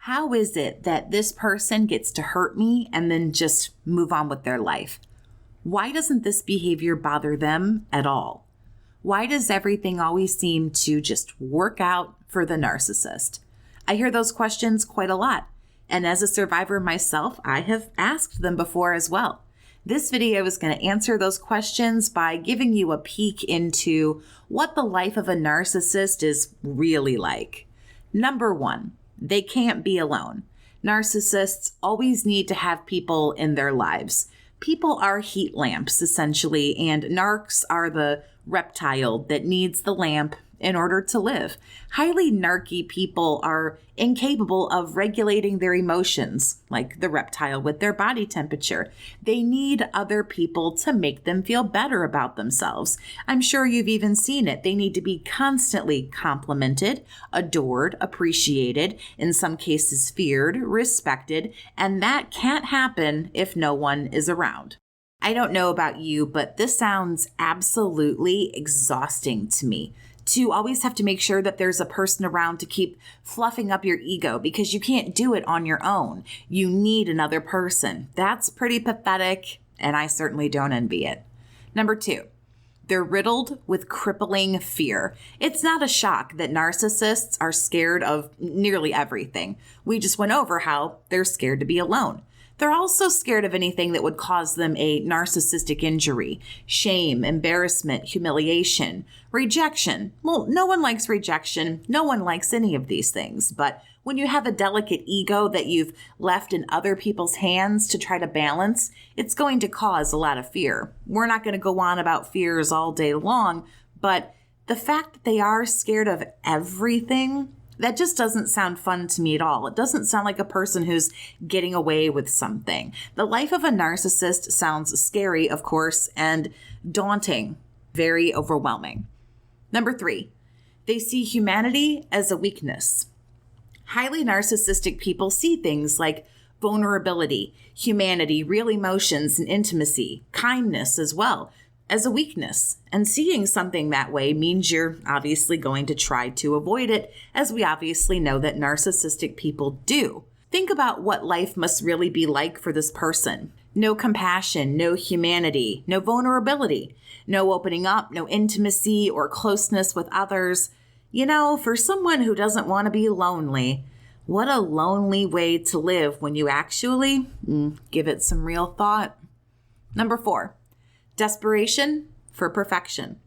How is it that this person gets to hurt me and then just move on with their life? Why doesn't this behavior bother them at all? Why does everything always seem to just work out for the narcissist? I hear those questions quite a lot. And as a survivor myself, I have asked them before as well. This video is going to answer those questions by giving you a peek into what the life of a narcissist is really like. Number one, they can't be alone. Narcissists always need to have people in their lives. People are heat lamps, essentially, and narcs are the reptile that needs the lamp in order to live. Highly narky people are incapable of regulating their emotions, like the reptile with their body temperature. They need other people to make them feel better about themselves. I'm sure you've even seen it. They need to be constantly complimented, adored, appreciated, in some cases feared, respected, and that can't happen if no one is around. I don't know about you, but this sounds absolutely exhausting to me. To always have to make sure that there's a person around to keep fluffing up your ego because you can't do it on your own. You need another person. That's pretty pathetic, and I certainly don't envy it. Number two, they're riddled with crippling fear. It's not a shock that narcissists are scared of nearly everything. We just went over how they're scared to be alone. They're also scared of anything that would cause them a narcissistic injury, shame, embarrassment, humiliation, rejection. Well, no one likes rejection. No one likes any of these things. But when you have a delicate ego that you've left in other people's hands to try to balance, it's going to cause a lot of fear. We're not going to go on about fears all day long, but the fact that they are scared of everything, that just doesn't sound fun to me at all. It doesn't sound like a person who's getting away with something. The life of a narcissist sounds scary, of course, and daunting, very overwhelming. Number three, they see humanity as a weakness. Highly narcissistic people see things like vulnerability, humanity, real emotions, and intimacy, kindness as well, as a weakness. And seeing something that way means you're obviously going to try to avoid it, as we obviously know that narcissistic people do. Think about what life must really be like for this person. No compassion, no humanity, no vulnerability, no opening up, no intimacy or closeness with others. You know, for someone who doesn't want to be lonely, what a lonely way to live when you actually give it some real thought. Number four, desperation for perfection.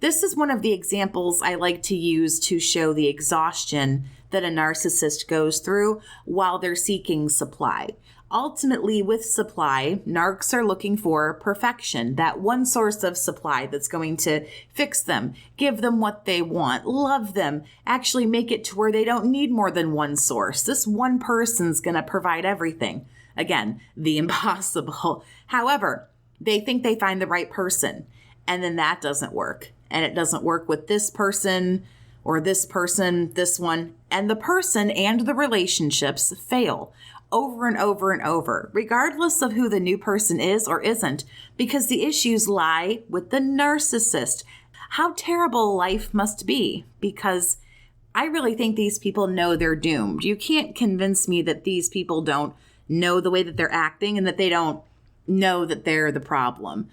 This is one of the examples I like to use to show the exhaustion that a narcissist goes through while they're seeking supply. Ultimately, with supply, narcs are looking for perfection, that one source of supply that's going to fix them, give them what they want, love them, actually make it to where they don't need more than one source. This one person's going to provide everything. Again, the impossible. However, they think they find the right person, and then that doesn't work. And it doesn't work with this person or this person, this one, and the person and the relationships fail over and over and over, regardless of who the new person is or isn't, because the issues lie with the narcissist. How terrible life must be, because I really think these people know they're doomed. You can't convince me that these people don't know the way that they're acting and that they don't know that they're the problem.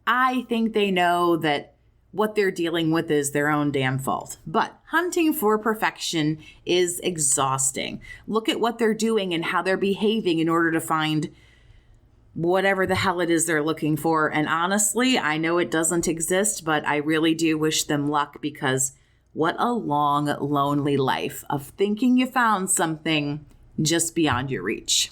I think they know that what they're dealing with is their own damn fault. But hunting for perfection is exhausting. Look at what they're doing and how they're behaving in order to find whatever the hell it is they're looking for. And honestly, I know it doesn't exist, but I really do wish them luck, because what a long, lonely life of thinking you found something just beyond your reach.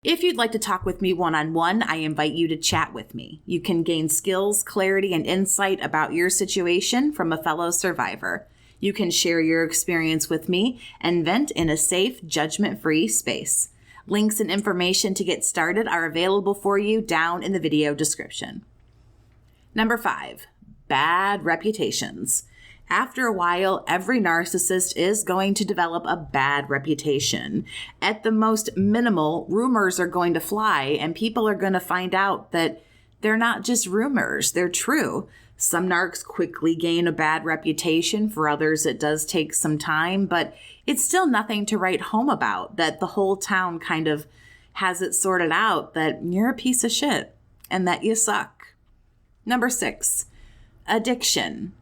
If you'd like to talk with me one-on-one, I invite you to chat with me. You can gain skills, clarity, and insight about your situation from a fellow survivor. You can share your experience with me and vent in a safe, judgment-free space. Links and information to get started are available for you down in the video description. Number 5, bad reputations. After a while, every narcissist is going to develop a bad reputation. At the most minimal, rumors are going to fly, and people are going to find out that they're not just rumors, they're true. Some narcs quickly gain a bad reputation. For others, it does take some time, but it's still nothing to write home about, that the whole town kind of has it sorted out that you're a piece of shit and that you suck. Number 6, addiction.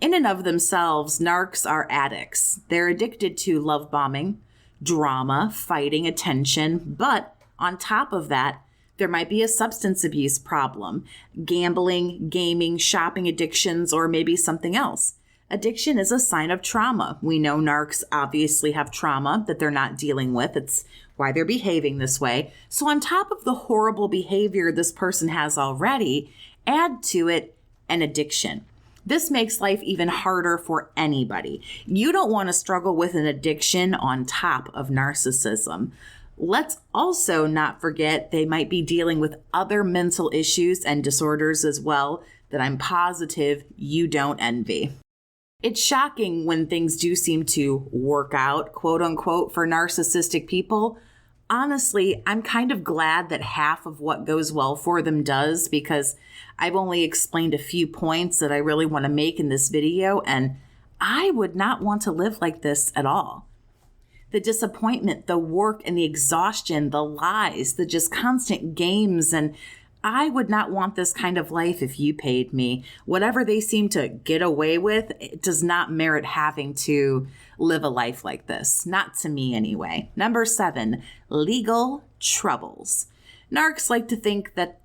In and of themselves, narcs are addicts. They're addicted to love bombing, drama, fighting, attention, but on top of that, there might be a substance abuse problem, gambling, gaming, shopping addictions, or maybe something else. Addiction is a sign of trauma. We know narcs obviously have trauma that they're not dealing with. It's why they're behaving this way. So on top of the horrible behavior this person has already, add to it an addiction. This makes life even harder for anybody. You don't want to struggle with an addiction on top of narcissism. Let's also not forget they might be dealing with other mental issues and disorders as well that I'm positive you don't envy. It's shocking when things do seem to work out, quote unquote, for narcissistic people. Honestly, I'm kind of glad that half of what goes well for them does, because I've only explained a few points that I really want to make in this video, and I would not want to live like this at all. The disappointment, the work and the exhaustion, the lies, the just constant games, and I would not want this kind of life if you paid me. Whatever they seem to get away with, it does not merit having to live a life like this. Not to me anyway. Number 7, legal troubles. Narcs like to think that,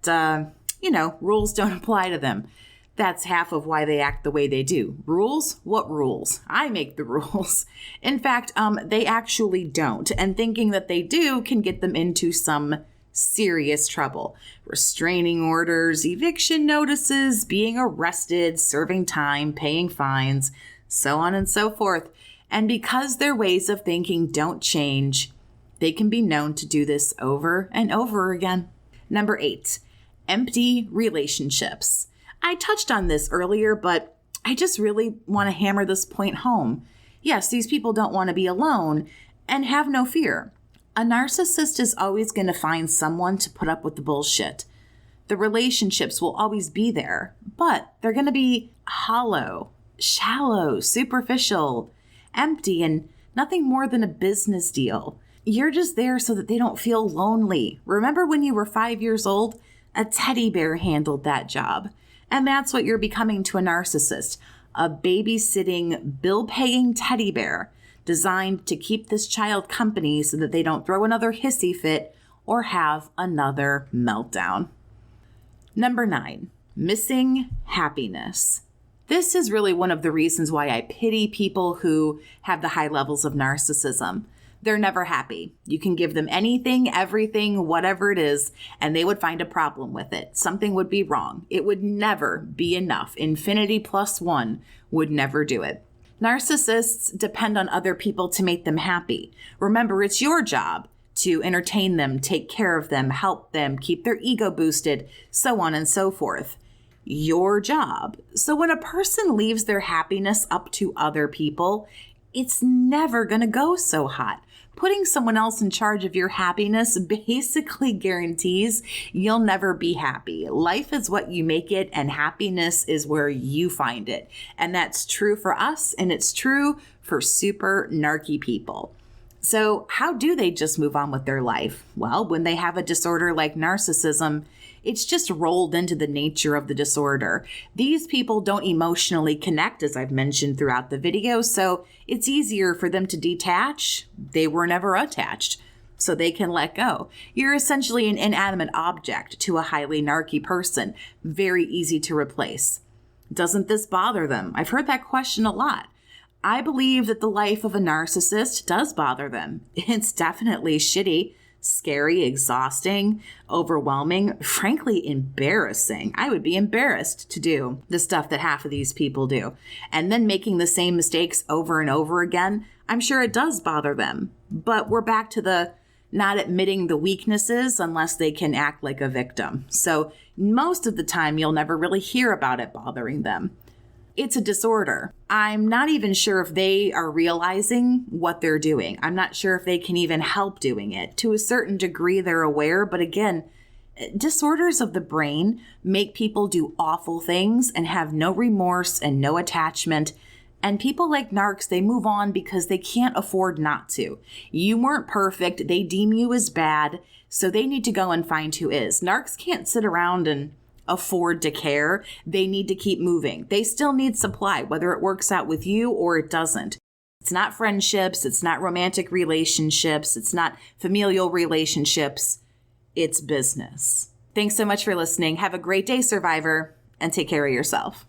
rules don't apply to them. That's half of why they act the way they do. Rules? What rules? I make the rules. In fact, they actually don't. And thinking that they do can get them into some serious trouble. Restraining orders, eviction notices, being arrested, serving time, paying fines, so on and so forth. And because their ways of thinking don't change, they can be known to do this over and over again. Number 8, empty relationships. I touched on this earlier, but I just really want to hammer this point home. Yes, these people don't want to be alone, and have no fear. A narcissist is always going to find someone to put up with the bullshit. The relationships will always be there, but they're going to be hollow, shallow, superficial, empty, and nothing more than a business deal. You're just there so that they don't feel lonely. Remember when you were 5 years old? A teddy bear handled that job. And that's what you're becoming to a narcissist. A babysitting, bill-paying teddy bear designed to keep this child company so that they don't throw another hissy fit or have another meltdown. Number 9, missing happiness. This is really one of the reasons why I pity people who have the high levels of narcissism. They're never happy. You can give them anything, everything, whatever it is, and they would find a problem with it. Something would be wrong. It would never be enough. Infinity plus 1 would never do it. Narcissists depend on other people to make them happy. Remember, it's your job to entertain them, take care of them, help them, keep their ego boosted, so on and so forth. Your job. So when a person leaves their happiness up to other people, it's never going to go so hot. Putting someone else in charge of your happiness basically guarantees you'll never be happy. Life is what you make it, and happiness is where you find it. And that's true for us, and it's true for super narky people. So how do they just move on with their life? Well, when they have a disorder like narcissism, it's just rolled into the nature of the disorder. These people don't emotionally connect, as I've mentioned throughout the video, so it's easier for them to detach. They were never attached, so they can let go. You're essentially an inanimate object to a highly narky person, very easy to replace. Doesn't this bother them? I've heard that question a lot. I believe that the life of a narcissist does bother them. It's definitely shitty, scary, exhausting, overwhelming, frankly embarrassing. I would be embarrassed to do the stuff that half of these people do. And then making the same mistakes over and over again, I'm sure it does bother them. But we're back to the not admitting the weaknesses unless they can act like a victim. So most of the time, you'll never really hear about it bothering them. It's a disorder. I'm not even sure if they are realizing what they're doing. I'm not sure if they can even help doing it. To a certain degree, they're aware, but again, Disorders of the brain make people do awful things and have no remorse and no attachment. And people like narcs, they move on because they can't afford not to. You weren't perfect. They deem you as bad. So they need to go and find who is. Narcs can't sit around and afford to care. They need to keep moving. They still need supply, whether it works out with you or it doesn't. It's not friendships. It's not romantic relationships. It's not familial relationships. It's business. Thanks so much for listening. Have a great day, survivor, and take care of yourself.